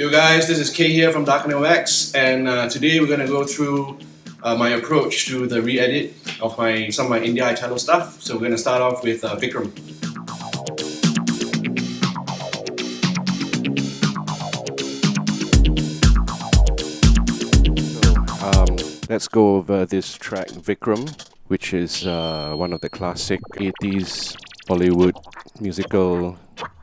Yo guys, this is Kay here from Dark X, and today we're gonna go through my approach to the re-edit of some of my India Italo stuff. So we're gonna start off with Vikram. Let's go over this track Vikram, which is one of the classic 80s Bollywood musical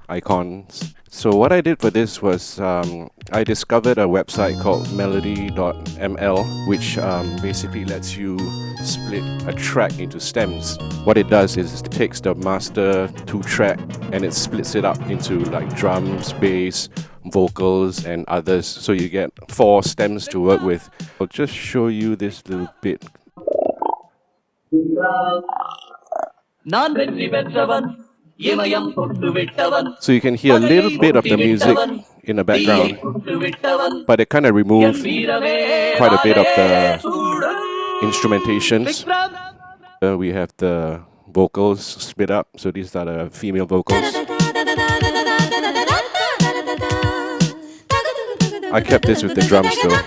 icons. So what I did for this was I discovered a website called melody.ml, which basically lets you split a track into stems. What it does is it takes the master 2-track and it splits it up into like drums, bass, vocals and others, so you get 4 stems to work with. I'll just show you this little bit. So you can hear a little bit of the music in the background, but it kind of removes quite a bit of the instrumentations. We have the vocals split up, so these are the female vocals. I kept this with the drums though.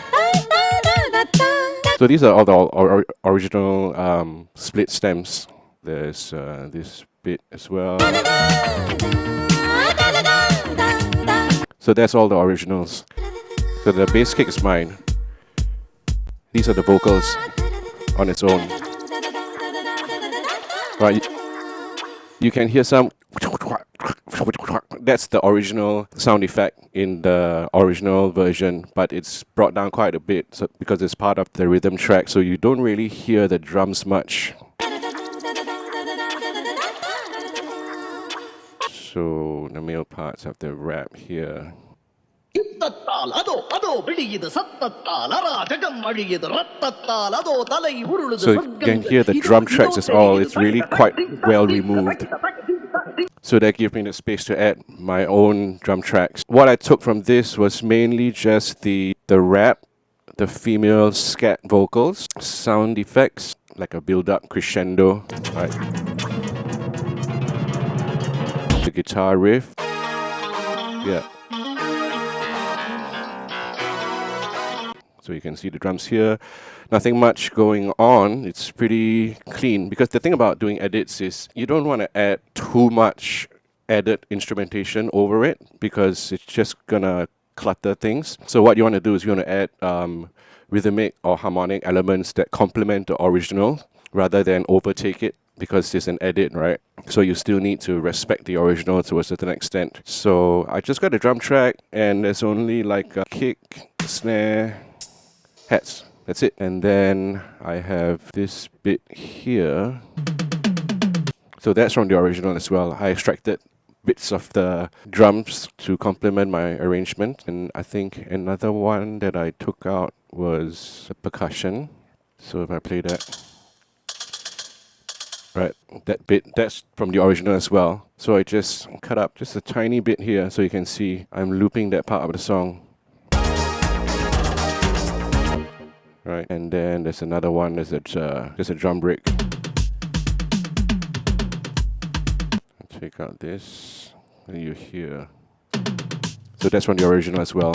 So these are all the original split stems. There's this bit as well. So that's all the originals. So the bass kick is mine. These are the vocals on its own. Right, you can hear some. That's the original sound effect in the original version, but it's brought down quite a bit because it's part of the rhythm track, so you don't really hear the drums much. So the male parts have the rap here. So you can hear the drum tracks as all. It's really quite well removed. So that gives me the space to add my own drum tracks. What I took from this was mainly just the rap, the female scat vocals, sound effects, like a build-up crescendo, right? The guitar riff, yeah. So you can see the drums here. Nothing much going on. It's pretty clean, because the thing about doing edits is you don't want to add too much added instrumentation over it, because it's just gonna clutter things. So what you want to do is you want to add rhythmic or harmonic elements that complement the original rather than overtake it, because it's an edit, right? So you still need to respect the original to a certain extent. So I just got a drum track, and there's only like a kick, snare, hats. That's it. And then I have this bit here. So that's from the original as well. I extracted bits of the drums to complement my arrangement. And I think another one that I took out was a percussion. So if I play that, right, that bit, that's from the original as well. So I just cut up just a tiny bit here so you can see I'm looping that part of the song. Right, and then there's another one, there's a drum break. Take out this, and you hear. So that's from the original as well.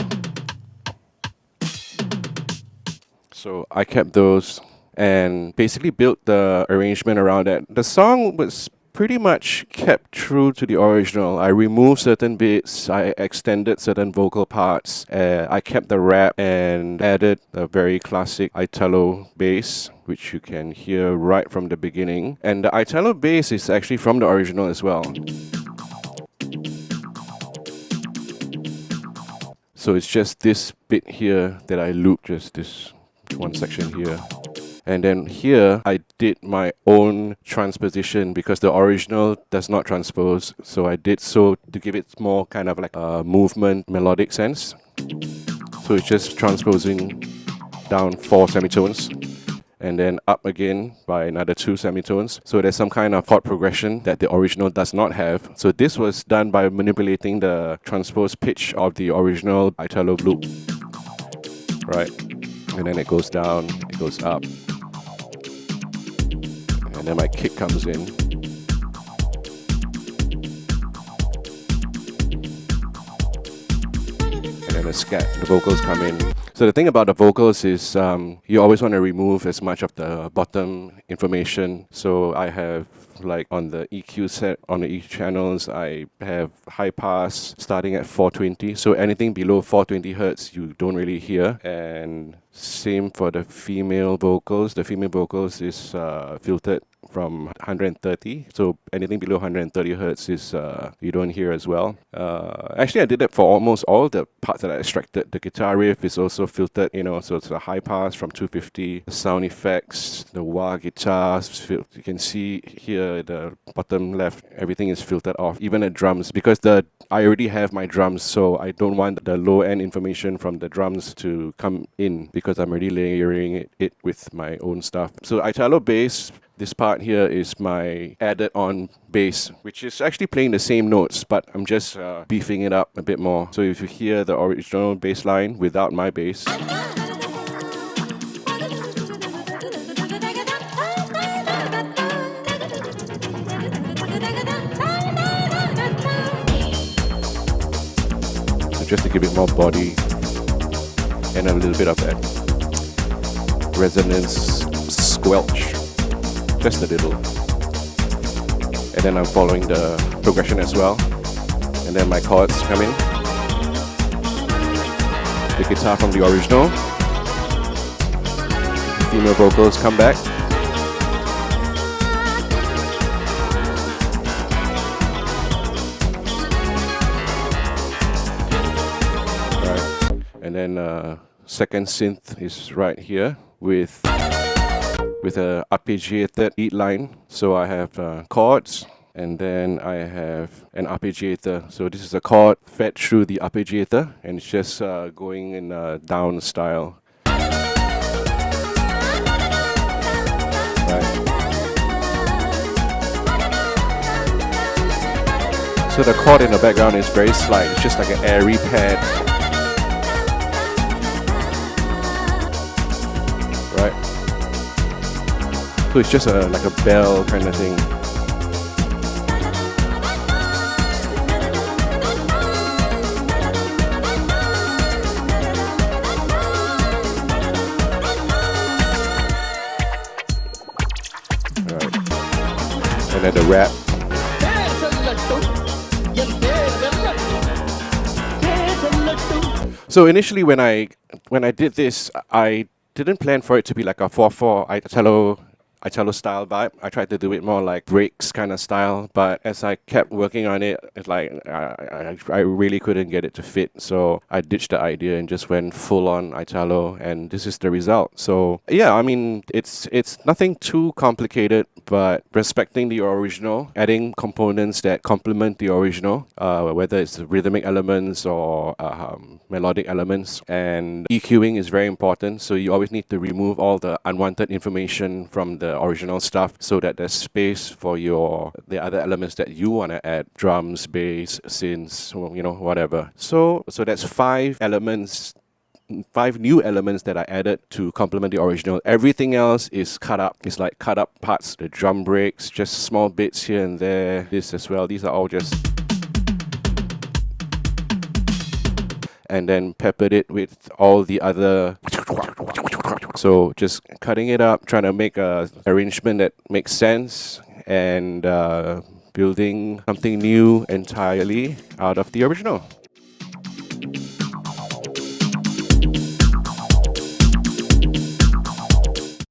So I kept those and basically built the arrangement around that. The song was pretty much kept true to the original. I removed certain bits, I extended certain vocal parts, I kept the rap and added a very classic Italo bass, which you can hear right from the beginning. And the Italo bass is actually from the original as well. So it's just this bit here that I looped, just this one section here. And then here, I did my own transposition because the original does not transpose. So I did so to give it more kind of like a movement, melodic sense. So it's just transposing down 4 semitones and then up again by another 2 semitones. So there's some kind of chord progression that the original does not have. So this was done by manipulating the transposed pitch of the original Italo loop. Right? And then it goes down, it goes up. And then my kick comes in. And then the scat, the vocals come in. So the thing about the vocals is you always want to remove as much of the bottom information. So I have like on the EQ set, on the EQ channels, I have high pass starting at 420. So anything below 420 hertz, you don't really hear. And same for the female vocals. The female vocals is filtered from 130. So anything below 130 hertz is you don't hear as well. Actually, I did that for almost all the parts that I extracted. The guitar riff is also filtered, so it's a high pass from 250. The sound effects, the wah guitars, you can see here at the bottom left, everything is filtered off. Even the drums, because I already have my drums, so I don't want the low end information from the drums to come in because I'm already layering it with my own stuff. So Italo bass. This part here is my added on bass, which is actually playing the same notes, but I'm just beefing it up a bit more. So if you hear the original bass line without my bass, so just to give it more body and a little bit of that resonance squelch. Just a little. And then I'm following the progression as well. And then my chords come in. The guitar from the original. Female vocals come back. Right. And then second synth is right here with a arpeggiated lead line. So I have chords, and then I have an arpeggiator. So this is a chord fed through the arpeggiator, and it's just going in a down style. Right. So the chord in the background is very slight. It's just like an airy pad. Right. So it's just like a bell kind of thing. Alright. And then the rap. So initially when I did this, I didn't plan for it to be like a 4/4 Italo style vibe. I tried to do it more like breaks kind of style, but as I kept working on it, it's like I really couldn't get it to fit. So I ditched the idea and just went full on Italo, and this is the result. So yeah, I mean, it's nothing too complicated, but respecting the original, adding components that complement the original, whether it's rhythmic elements or melodic elements, and EQing is very important. So you always need to remove all the unwanted information from the original stuff so that there's space for the other elements that you want to add: drums, bass, synths, whatever. So that's 5 elements, 5 new elements that I added to complement the original. Everything else is cut up. It's like cut up parts, the drum breaks, just small bits here and there. This as well. These are all just, and then peppered it with all the other. So just cutting it up, trying to make a arrangement that makes sense, and building something new entirely out of the original.